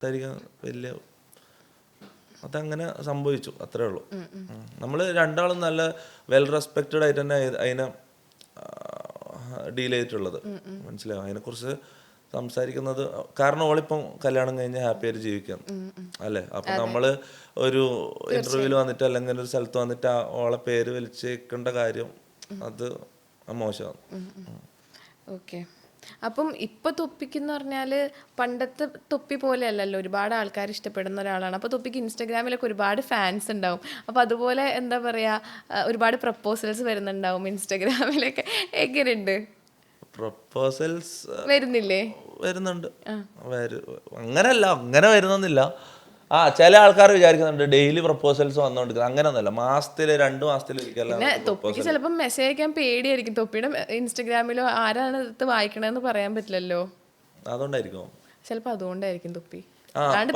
വലിയ അതങ്ങനെ സംഭവിച്ചു, അത്രേ ഉള്ളൂ. നമ്മൾ രണ്ടാളും നല്ല വെൽ റെസ്പെക്റ്റഡ് ആയിട്ട് തന്നെ അതിനെ ഡീൽ ചെയ്തിട്ടുള്ളത്. മനസ്സിലാവും അതിനെക്കുറിച്ച് സംസാരിക്കുന്നത്. കാരണം ഓളിപ്പം കല്യാണം കഴിഞ്ഞ് ഹാപ്പി ആയിട്ട് ജീവിക്കാം അല്ലേ. അപ്പം നമ്മൾ ഒരു ഇന്റർവ്യൂവിൽ വന്നിട്ട് അല്ലെങ്കിൽ ഒരു സ്ഥലത്ത് വന്നിട്ട് ഓളെ പേര് വലിച്ചേക്കേണ്ട കാര്യം അത് മോശമാണ്. ഓക്കെ. അപ്പം ഇപ്പൊ തൊപ്പിക്കെന്ന് പറഞ്ഞാല് പണ്ടത്തെ തൊപ്പി പോലെ അല്ലല്ലോ, ഒരുപാട് ആൾക്കാർ ഇഷ്ടപ്പെടുന്ന ഒരാളാണ്. അപ്പൊ തൊപ്പിക്ക് ഇൻസ്റ്റാഗ്രാമിലൊക്കെ ഒരുപാട് ഫാൻസ് ഉണ്ടാവും. അപ്പൊ അതുപോലെ എന്താ പറയാ, ഒരുപാട് പ്രപ്പോസൽസ് വരുന്നുണ്ടാവും ഇൻസ്റ്റാഗ്രാമിലൊക്കെ. എങ്ങനെയുണ്ട്, പ്രപ്പോസൽസ് വരുന്നില്ലേ? വരുന്നുണ്ട്. അങ്ങനെയല്ല, അങ്ങനെ വരുന്നില്ല. ചില ആൾക്കാർ വിചാരിക്കുന്നുണ്ട് ഡെയിലി പ്രപ്പോസൽസ് വന്നോണ്ടിരിക്കുന്നത്. അങ്ങനെയൊന്നുമല്ല, മാസത്തില് 2 മാസത്തിലൊരിക്കലും. പിന്നെ തൊപ്പിക്ക് ചിലപ്പോൾ മെസ്സേജ് അയക്കാൻ പേടിയായിരിക്കും. തൊപ്പിയുടെ ഇൻസ്റ്റഗ്രാമിലോ ആരാണ് ഇത് വായിക്കണമെന്ന് പറയാൻ പറ്റില്ലല്ലോ. അതുകൊണ്ടായിരിക്കും, ചിലപ്പോൾ അതുകൊണ്ടായിരിക്കും തൊപ്പി.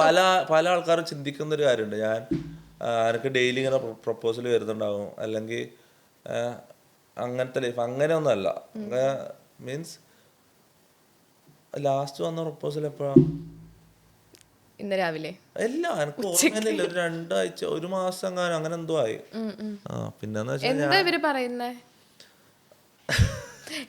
പല പല ആൾക്കാരും ചിന്തിക്കുന്ന ഒരു കാര്യമുണ്ട്. എനിക്ക് ഡെയിലി ഇങ്ങനെ പ്രപ്പോസൽ വരുന്നുണ്ടാവും, അല്ലെങ്കിൽ അങ്ങനത്തെ ലൈഫ്. അങ്ങനെയൊന്നുമല്ല. മീൻസ് ലാസ്റ്റ് വന്ന പ്രപ്പോസൽ എപ്പോഴാ? ഇന്ന് രാവിലെ. ഇല്ല, എനിക്ക് ഓർമ്മയില്ല. ഒരു 2 ആഴ്ച 1 മാസം അങ്ങനെ എന്തോ ആയി. പിന്നെന്ന് വെച്ചാൽ എന്താ ഇവര് പറയുന്നേ?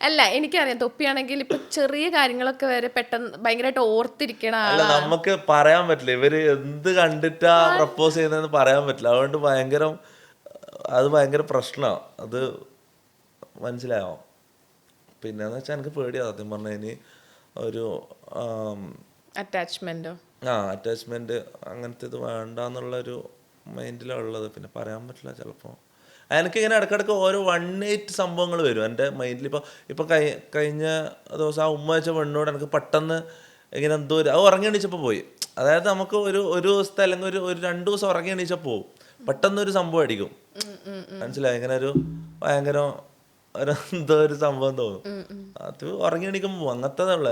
അല്ല, എനിക്കറിയാം തൊപ്പിയാണെങ്കിൽ ഇപ്പൊ ചെറിയ കാര്യങ്ങളൊക്കെ വരെ പെട്ടെന്ന് ഭയങ്കരമായിട്ട് ഓർത്തിരിക്കണ അല്ല, നമുക്ക് പറയാൻ പറ്റില്ല ഇവര് എന്ത് കണ്ടിട്ടാ പ്രപ്പോസ് ചെയ്യുന്നതെന്ന് പറയാൻ പറ്റില്ല. അതുകൊണ്ട് ഭയങ്കര പ്രശ്നമാണ് അത്, മനസ്സിലായോ? പിന്നെന്ന് വെച്ചാൽ എനിക്ക് പേടിയാണ് സത്യം പറഞ്ഞ. ഇനി ഒരു അറ്റാച്ച്മെന്റ് അങ്ങനത്തെ ഇത് വേണ്ടെന്നുള്ളൊരു മൈൻഡിലാണ് ഉള്ളത്. പിന്നെ പറയാൻ പറ്റില്ല ചിലപ്പോൾ. എനിക്കിങ്ങനെ ഇടയ്ക്കിടയ്ക്ക് ഓരോ 1-8 സംഭവങ്ങൾ വരും എൻ്റെ മൈൻഡിൽ. ഇപ്പം കഴിഞ്ഞ ദിവസം ആ ഉമ്മ വെച്ച പെണ്ണോട് എനിക്ക് പെട്ടെന്ന് ഇങ്ങനെ എന്തോ അത് ഉറങ്ങി എണീച്ചപ്പോൾ പോയി. അതായത് നമുക്ക് ഒരു ദിവസത്തെ അല്ലെങ്കിൽ ഒരു 2 ദിവസം ഉറങ്ങി എണീച്ചാൽ പോവും, പെട്ടെന്നൊരു സംഭവം അടിക്കും. മനസ്സിലായി? ഇങ്ങനെ ഒരു ഭയങ്കര എന്തോ ഒരു സംഭവം തോന്നും. അത് ഉറങ്ങി എണീക്കുമ്പോൾ പോകും. അങ്ങനത്തതേ ഉള്ളൂ,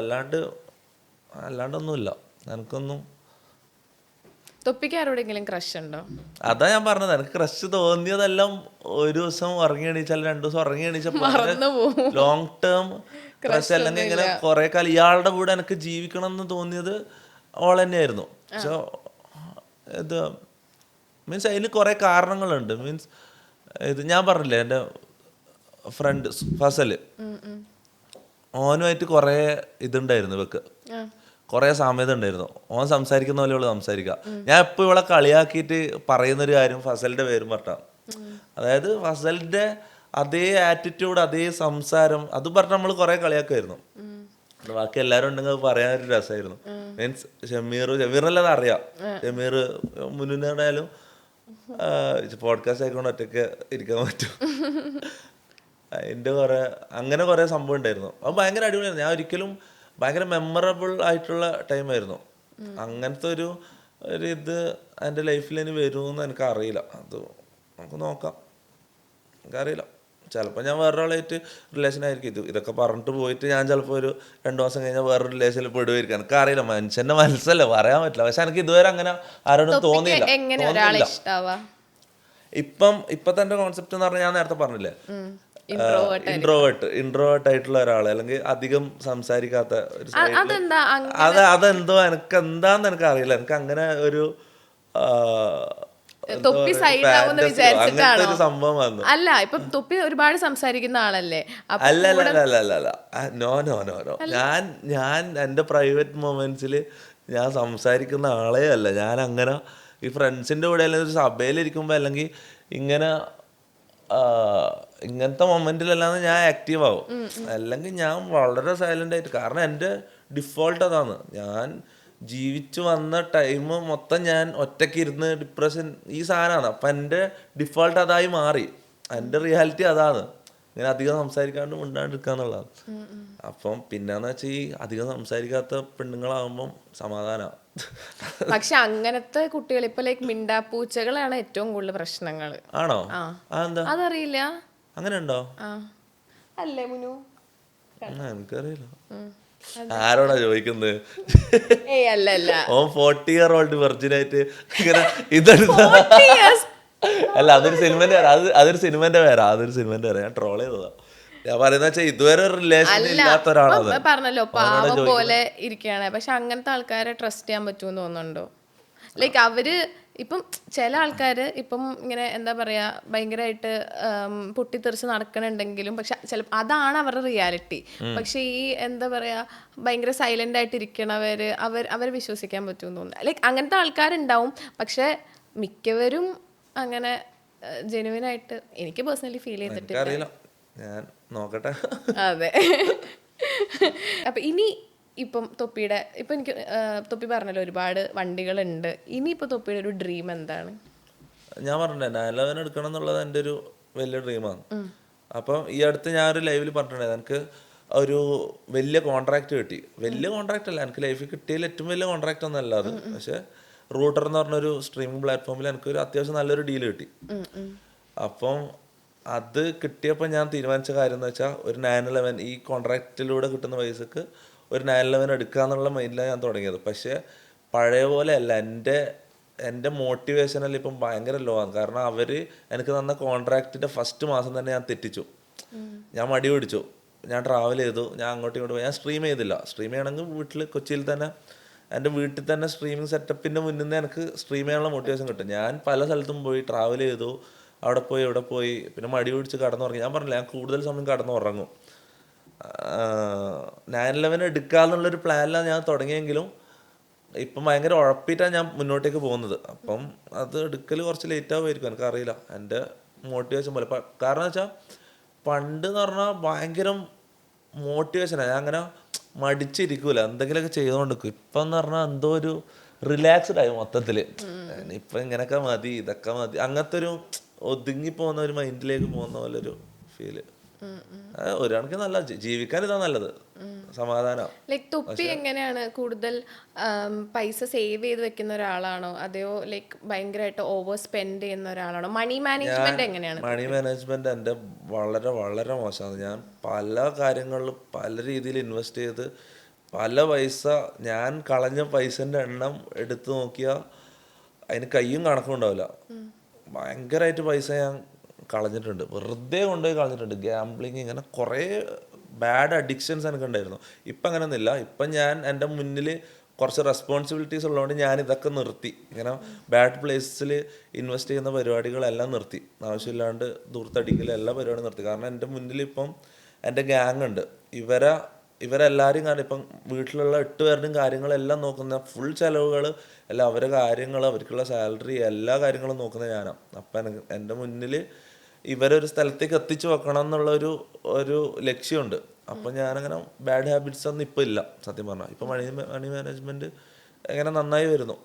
അല്ലാണ്ടൊന്നുമില്ല എനിക്കൊന്നും. തൊപ്പിക്ക് ആരോടെങ്കിലും ക്രഷ് ഉണ്ടോ? അതാ ഞാൻ പറഞ്ഞത്, എനിക്ക് ക്രഷ് തോന്നിയതെല്ലാം ഒരു ദിവസം ഉറങ്ങി എണീച്ചാൽ 2 ദിവസം ഉറങ്ങി എണീച്ചപ്പോൾ ലോങ് ടേം ക്രഷ്, അല്ലെങ്കിൽ ഇങ്ങനെ കുറെ കാലം ഇയാളുടെ കൂടെ എനിക്ക് ജീവിക്കണം എന്ന് തോന്നിയത് ഓൾ തന്നെയായിരുന്നു. പക്ഷെ ഇത് മീൻസ് അതിന് കുറെ കാരണങ്ങളുണ്ട്. മീൻസ് ഇത് ഞാൻ പറഞ്ഞില്ലേ, എൻ്റെ ഫ്രണ്ട് ഫസല്, ഓനുമായിട്ട് കുറെ ഇതുണ്ടായിരുന്നു. ഇവക്ക് കുറെ സാമ്യത ഉണ്ടായിരുന്നു. ഓൻ സംസാരിക്കുന്ന പോലെ ഇവള് സംസാരിക്കുക. ഞാൻ എപ്പോൾ ഇവളെ കളിയാക്കിയിട്ട് പറയുന്നൊരു കാര്യം ഫസലിന്റെ പേരും പറഞ്ഞ. അതായത് ഫസലിന്റെ അതേ ആറ്റിറ്റ്യൂഡ്, അതേ സംസാരം, അത് പറഞ്ഞ് നമ്മൾ കുറെ കളിയാക്കുമായിരുന്നു. ബാക്കി എല്ലാവരും ഉണ്ടെങ്കിൽ പറയാനൊരു രസമായിരുന്നു. മീൻസ് ഷമീറിനല്ലാതെ അറിയാം. ഷമീർ മുന്നിനായാലും പോഡ്കാസ്റ്റ് ആയിക്കൊണ്ട് ഒറ്റയ്ക്ക് ഇരിക്കാൻ പറ്റും. അതിൻ്റെ അങ്ങനെ കുറെ സംഭവം ഉണ്ടായിരുന്നു. അത് ഭയങ്കര അടിപൊളിയായിരുന്നു. ഞാൻ ഒരിക്കലും ഭയങ്കര മെമ്മറബിൾ ആയിട്ടുള്ള ടൈമായിരുന്നു. അങ്ങനത്തെ ഒരു ഇത് എൻ്റെ ലൈഫിൽ ഇനി വരുമെന്ന് എനിക്കറിയില്ല. അത് നമുക്ക് നോക്കാം, എനിക്കറിയില്ല. ചിലപ്പോൾ ഞാൻ വേറൊരാളായിട്ട് റിലേഷൻ ആയിരിക്കും. ഇതൊക്കെ പറഞ്ഞിട്ട് പോയിട്ട് ഞാൻ ചിലപ്പോൾ ഒരു 2 മാസം കഴിഞ്ഞാൽ വേറൊരു റിലേഷനിൽ പെടുമായിരിക്കും. എനിക്കറിയില്ല, മനുഷ്യൻ്റെ മനസ്സല്ലേ, പറയാൻ പറ്റില്ല. പക്ഷെ എനിക്ക് ഇതുവരെ അങ്ങനെ ആരോടും തോന്നിയില്ല. ഇപ്പത്തെ എൻ്റെ കോൺസെപ്റ്റ് എന്ന് പറഞ്ഞാൽ ഞാൻ നേരത്തെ പറഞ്ഞില്ലേ, ഇൻട്രോവേർട്ട് ആയിട്ടുള്ള ഒരാള്, അല്ലെങ്കിൽ അധികം സംസാരിക്കാത്ത ഒരു അതെന്തോ എനിക്ക് എന്താന്ന് എനിക്ക് അറിയില്ല. എനിക്ക് അങ്ങനെ ഒരു വിചാരിച്ചിട്ടാണോ? സംഭവം വന്നു. അല്ല, ഇപ്പൊ തൊപ്പി ഒരുപാട് സംസാരിക്കുന്ന ആളല്ലേ? അല്ല, നോ. ഞാൻ എൻ്റെ പ്രൈവറ്റ് മൊമെന്റ്സിൽ ഞാൻ സംസാരിക്കുന്ന ആളേ അല്ല. ഞാൻ അങ്ങനെ ഈ ഫ്രണ്ട്സിന്റെ കൂടെ അല്ലെങ്കിൽ ഒരു സഭയിലിരിക്കുമ്പോ അല്ലെങ്കിൽ ഇങ്ങനത്തെ മൊമെന്റിലല്ലാതെ ഞാൻ ആക്റ്റീവ് ആവും. അല്ലെങ്കിൽ ഞാൻ വളരെ സൈലന്റ് ആയിട്ട്. കാരണം എൻ്റെ ഡിഫോൾട്ട് അതാണ്. ഞാൻ ജീവിച്ചു വന്ന ടൈം മൊത്തം ഞാൻ ഒറ്റയ്ക്ക് ഇരുന്ന് ഡിപ്രഷൻ ഈ സാധനമാണ്. അപ്പം എൻ്റെ ഡിഫോൾട്ട് അതായി മാറി. എൻ്റെ റിയാലിറ്റി അതാണ്, ഇങ്ങനെ അധികം സംസാരിക്കാണ്ട് മിണ്ടാണ്ടിരിക്കുക എന്നുള്ളതാണ്. അപ്പം പിന്നെന്ന് വെച്ചാൽ ഈ അധികം സംസാരിക്കാത്ത പെണ്ണുങ്ങളാകുമ്പം സമാധാനമാണ്. പക്ഷെ അങ്ങനത്തെ കുട്ടികൾ ഇപ്പൊ ലൈക്ക് മിണ്ടാപ്പൂച്ചകളാണ് ഏറ്റവും കൂടുതൽ പ്രശ്നങ്ങൾ. ആണോ? അതറിയില്ല. അങ്ങനെ ഉണ്ടോ? അല്ലേ മുനു? എനിക്കറിയില്ല. ആരോടാ ചോദിക്കുന്നത്? ഓൻ 40-year-old വെർജിനായിട്ട് ഇങ്ങനെ ഇതെടുത്ത. അല്ല, അതൊരു സിനിമന്റെ പേരാ. ഞാൻ ട്രോൾ ചെയ്തതാ. ഞാൻ പറയുന്ന വെച്ചാൽ ഇതുവരെ റിലേഷൻ അല്ല ഇല്ലാത്ത ഒരാളത്. ഇപ്പം പറഞ്ഞല്ലോ പാവം പോലെ ഇരിക്കുകയാണ്, പക്ഷെ അങ്ങനത്തെ ആൾക്കാരെ ട്രസ്റ്റ് ചെയ്യാൻ പറ്റുമെന്ന് തോന്നുന്നുണ്ടോ? ലൈക്ക് അവര് ഇപ്പം ചില ആൾക്കാർ ഇപ്പം ഇങ്ങനെ എന്താ പറയാ ഭയങ്കരമായിട്ട് പൊട്ടിത്തെറിച്ച് നടക്കണുണ്ടെങ്കിലും പക്ഷെ അതാണ് അവരുടെ റിയാലിറ്റി. പക്ഷെ ഈ എന്താ പറയാ ഭയങ്കര സൈലന്റ് ആയിട്ട് ഇരിക്കണവര് അവരെ വിശ്വസിക്കാൻ പറ്റുമെന്ന് തോന്നുന്നു. ലൈക്ക് അങ്ങനത്തെ ആൾക്കാരുണ്ടാവും, പക്ഷെ മിക്കവരും അങ്ങനെ ജെനുവിൻ ആയിട്ട് എനിക്ക് പേഴ്സണലി ഫീൽ ചെയ്തിട്ടില്ല. എനിക്കറിയില്ല, ഞാൻ നോക്കട്ടെ. അതെ. അപ്പൊ ഇനി ഇപ്പം തൊപ്പിയുടെ ഇപ്പം എനിക്ക് തൊപ്പി പറഞ്ഞല്ലോ ഒരുപാട് വണ്ടികളുണ്ട്, ഇനിയിപ്പോൾ തൊപ്പിയുടെ ഒരു ഡ്രീം എന്താണ്? ഞാൻ പറഞ്ഞില്ലേ 911 എടുക്കണം എന്നുള്ളത് എൻ്റെ ഒരു വലിയ ഡ്രീമാണ്. അപ്പം ഈ അടുത്ത് ഞാനൊരു ലൈവിൽ പറഞ്ഞിട്ടുണ്ടായിരുന്നു, എനിക്ക് ഒരു വലിയ കോൺട്രാക്ട് കിട്ടി. വലിയ കോൺട്രാക്ട് അല്ല, എനിക്ക് ലൈഫിൽ കിട്ടിയതിൽ ഏറ്റവും വലിയ കോൺട്രാക്ട് ഒന്നും അല്ല അത്. പക്ഷെ റൂട്ടർ എന്ന് പറഞ്ഞൊരു സ്ട്രീമിംഗ് പ്ലാറ്റ്ഫോമിൽ എനിക്കൊരു അത്യാവശ്യം നല്ലൊരു ഡീൽ കിട്ടി. അപ്പം അത് കിട്ടിയപ്പോൾ ഞാൻ തീരുമാനിച്ച കാര്യം എന്ന് വെച്ചാൽ ഒരു 911 ഈ കോൺട്രാക്റ്റിലൂടെ കിട്ടുന്ന പൈസക്ക് ഒരു 911 എടുക്കുക എന്നുള്ള മൈൻഡിലാണ് ഞാൻ തുടങ്ങിയത്. പക്ഷേ പഴയ പോലെ അല്ല, എൻ്റെ മോട്ടിവേഷനെല്ലാം ഇപ്പം ഭയങ്കര ലോ ആണ്. കാരണം അവർ എനിക്ക് തന്ന കോൺട്രാക്റ്റിൻ്റെ ഫസ്റ്റ് മാസം തന്നെ ഞാൻ തെറ്റിച്ചു. ഞാൻ മടി പിടിച്ചു, ഞാൻ ട്രാവൽ ചെയ്തു, ഞാൻ അങ്ങോട്ടും ഇങ്ങോട്ടും പോയി. ഞാൻ സ്ട്രീം ചെയ്തില്ല. സ്ട്രീം ചെയ്യണമെങ്കിൽ വീട്ടിൽ കൊച്ചിയിൽ തന്നെ എൻ്റെ വീട്ടിൽ തന്നെ സ്ട്രീമിങ് സെറ്റപ്പിൻ്റെ മുന്നിൽ നിന്ന് എനിക്ക് സ്ട്രീം ചെയ്യാനുള്ള മോട്ടിവേഷൻ കിട്ടും. ഞാൻ പല സ്ഥലത്തും പോയി ട്രാവൽ ചെയ്തു, അവിടെ പോയി ഇവിടെ പോയി, പിന്നെ മടി പിടിച്ച് കടന്നുറങ്ങി. ഞാൻ പറഞ്ഞില്ല, ഞാൻ കൂടുതൽ സമയം കടന്നുറങ്ങും. 911 എടുക്കാന്നുള്ളൊരു പ്ലാനിലാണ് ഞാൻ തുടങ്ങിയെങ്കിലും ഇപ്പം ഭയങ്കര ഉഴപ്പിയിട്ടാണ് ഞാൻ മുന്നോട്ടേക്ക് പോകുന്നത്. അപ്പം അത് എടുക്കൽ കുറച്ച് ലേറ്റ് ആവുമായിരിക്കും, എനിക്കറിയില്ല. എൻ്റെ മോട്ടിവേഷൻ പോലെ. കാരണം വെച്ചാൽ പണ്ട് എന്ന് പറഞ്ഞാൽ ഭയങ്കര മോട്ടിവേഷനാണ്, ഞാൻ അങ്ങനെ മടിച്ചിരിക്കൂല, എന്തെങ്കിലുമൊക്കെ ചെയ്തുകൊണ്ടിരിക്കും. ഇപ്പം എന്ന് പറഞ്ഞാൽ എന്തോ ഒരു റിലാക്സ്ഡ് ആയി മൊത്തത്തിൽ. ഇപ്പം ഇങ്ങനെയൊക്കെ മതി, ഇതൊക്കെ മതി, അങ്ങനത്തെ ഒരു ഒതുങ്ങിപ്പോകുന്ന ഒരു മൈൻഡിലേക്ക് പോകുന്ന പോലെ ഒരു ഫീല്. ഒരു കണക്ക് നല്ല ജീവിക്കാൻ ഇതാ നല്ലത്, സമാധാനം. ലൈക്ക് തൊപ്പി എങ്ങനെയാണ് കൂടുതൽ പൈസ സേവ് ചെയ്ത് വെക്കുന്ന ഒരാളാണോ അതെയോ ലൈക്ക് ഭയങ്കരമായിട്ട് ഓവർ സ്പെൻഡ് ചെയ്യുന്ന ഒരാളാണോ? മണി മാനേജ്മെന്റ് എങ്ങനെയാണ്? മണി മാനേജ്മെന്റ് എൻ്റെ വളരെ വളരെ മോശമാണ്. ഞാൻ പല കാര്യങ്ങളിലും പല രീതിയിൽ ഇൻവെസ്റ്റ് ചെയ്ത് പല പൈസ, ഞാൻ കളഞ്ഞ പൈസൻ്റെ എണ്ണം എടുത്തു നോക്കിയാൽ അതിന് കയ്യും കണക്കും ഉണ്ടാവില്ല. ഭയങ്കരമായിട്ട് പൈസ ഞാൻ കളഞ്ഞിട്ടുണ്ട്, വെറുതെ കൊണ്ടുപോയി കളഞ്ഞിട്ടുണ്ട്. ഗ്യാംബ്ലിങ്, ഇങ്ങനെ കുറേ ബാഡ് അഡിക്ഷൻസ് എനിക്കുണ്ടായിരുന്നു. ഇപ്പം അങ്ങനെയൊന്നുമില്ല. ഇപ്പം ഞാൻ എൻ്റെ മുന്നിൽ കുറച്ച് റെസ്പോൺസിബിലിറ്റീസ് ഉള്ളതുകൊണ്ട് ഞാൻ ഇതൊക്കെ നിർത്തി. ഇങ്ങനെ ബാഡ് പ്ലേസിൽ ഇൻവെസ്റ്റ് ചെയ്യുന്ന പരിപാടികളെല്ലാം നിർത്തി. ആവശ്യമില്ലാണ്ട് ദൂർത്തടിക്കൽ എല്ലാ പരിപാടിയും നിർത്തി. കാരണം എൻ്റെ മുന്നിൽ ഇപ്പം എൻ്റെ ഗ്യാങ് ഉണ്ട്. ഇവരെല്ലാവരും കാരണം ഇപ്പം വീട്ടിലുള്ള 8 പേരുടെയും കാര്യങ്ങളെല്ലാം നോക്കുന്ന, ഫുൾ ചിലവുകൾ എല്ലാം അവരുടെ കാര്യങ്ങൾ, അവർക്കുള്ള സാലറി, എല്ലാ കാര്യങ്ങളും നോക്കുന്നത് ഞാനാണ്. അപ്പം എൻ്റെ മുന്നിൽ ഇവരൊരു സ്ഥലത്തേക്ക് എത്തിച്ചു വെക്കണം എന്നുള്ള ഒരു ലക്ഷ്യമുണ്ട്. അപ്പം ഞാനങ്ങനെ ബാഡ് ഹാബിറ്റ്സ് ഒന്നും ഇപ്പം ഇല്ല സത്യം പറഞ്ഞാൽ. ഇപ്പം മണി മാനേജ്മെൻറ്റ് എങ്ങനെ നന്നായി വരുന്നു.